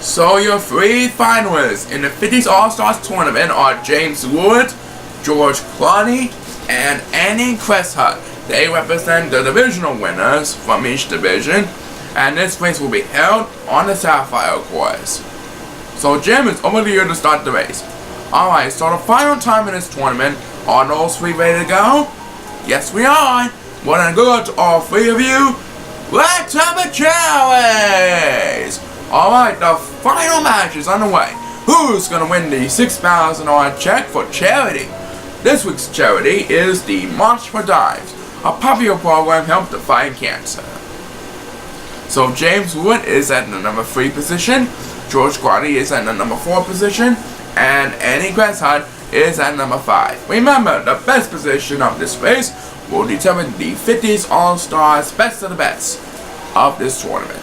So your three finalists in the 50's All-Stars tournament are James Lewert, George Clonney, and Andy Cresthut. They represent the divisional winners from each division, and this race will be held on the Sapphire course. So Jim, it's over to you to start the race. Alright, so the final time in this tournament, are those three ready to go? Yes, we are. Well then, good luck to all three of you. Let's have a challenge! Alright, the final match is underway. Who's gonna win the $6,000 check for charity? This week's charity is the March for Dimes, a popular program helped to fight cancer. So James Lewert is at the number 3 position, George Clonney is at the number 4 position, and Andy Cresthut is at number 5. Remember, the best position of this race will determine the 50's All-Stars Best of the Best of this tournament.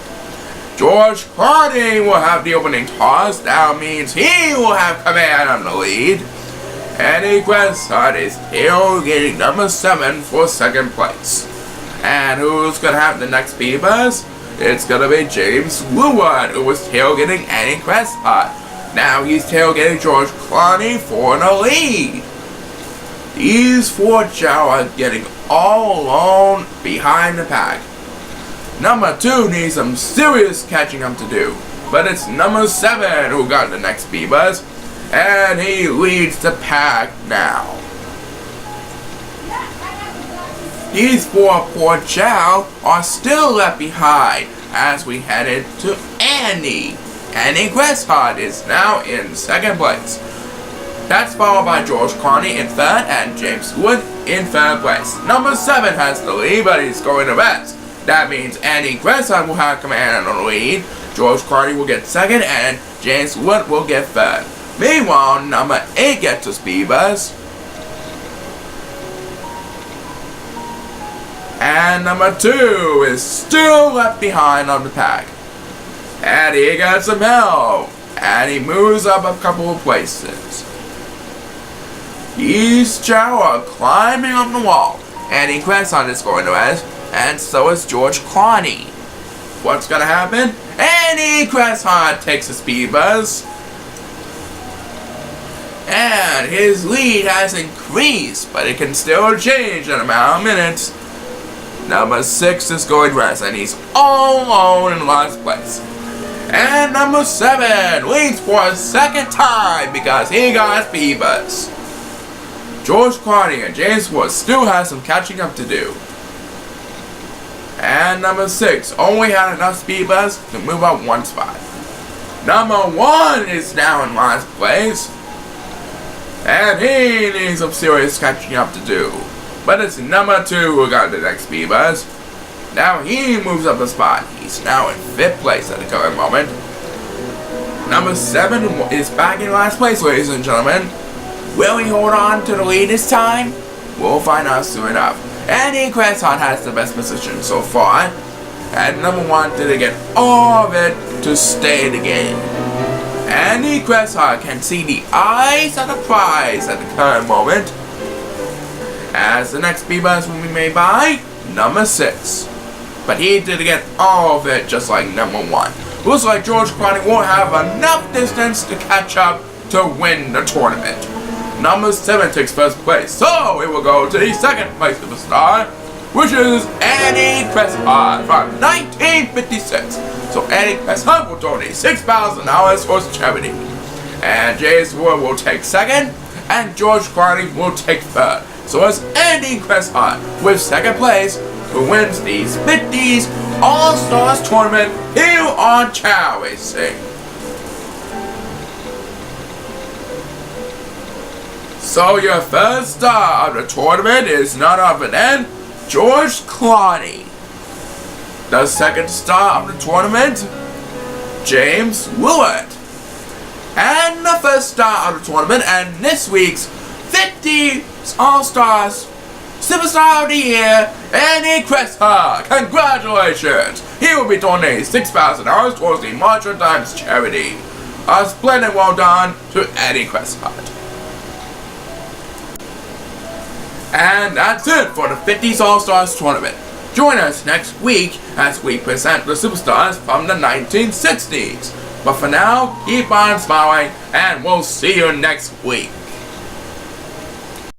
George Clonney will have the opening toss. That means he will have command on the lead. Andy Cresthut is tailgating number 7 for second place. And who's going to have the next beavers? It's going to be James Lewert, who was tailgating Andy Cresthut. Now he's tailgating George Clonney for the lead. These four Chao are getting all alone behind the pack. Number 2 needs some serious catching up to do, but it's number 7 who got the next beavers, and he leads the pack now. These four poor Chao are still left behind as we headed to Andy. Andy Cresthut is now in second place. That's followed by George Clonney in third and James Lewert in third place. Number 7 has the lead, but he's going to rest. That means Andy Cresthut will have command on the lead, George Clonney will get second, and James Lewert will get third. Meanwhile, number 8 gets his beavers. And number 2 is still left behind on the pack. And he gets some help. And he moves up a couple of places. These Chao are climbing up the wall. Andy Cresthut is going to rest. And so is George Clonney. What's gonna happen? Andy Cresthut takes his beavers. And his lead has increased, but it can still change in a matter of minutes. Number 6 is going to rest, and he's all alone in last place. And number 7 leads for a second time because he got his beavers. George Clonney and James Lewert still have some catching up to do. And number 6 only had enough beavers to move up one spot. Number 1 is now in last place. And he needs some serious catching up to do. But it's number 2 who got the next beavers. Now he moves up a spot. He's now in 5th place at the current moment. Number 7 is back in last place, ladies and gentlemen. Will he hold on to the lead this time? We'll find out soon enough. Andy Cresthut has the best position so far. And number 1 didn't get all of it to stay in the game. Andy Cresthut can see the eyes of the prize at the current moment, as the next beavers will be made by number 6. But he didn't get all of it, just like number 1. Looks like George Clonney won't have enough distance to catch up to win the tournament. Number 7 takes first place, so it will go to the second place superstar, which is Andy Cresthut from 1956. So Andy Cresthut will donate $6,000 for charity. And James Lewert will take second, and George Clonney will take third. So it's Andy Cresthut with second place who wins the 50's All-Stars tournament here on Chao Racing. So your first star of the tournament is none other than George Clonney. The second star of the tournament, James Lewert. And the first star of the tournament and this week's 50's All-Stars Superstar of the Year, Andy Cresthut. Congratulations! He will be donating $6,000 towards the March for Dimes charity. A splendid well done to Andy Cresthut. And that's it for the 50's All-Stars tournament. Join us next week as we present the superstars from the 1960s. But for now, keep on smiling, and we'll see you next week.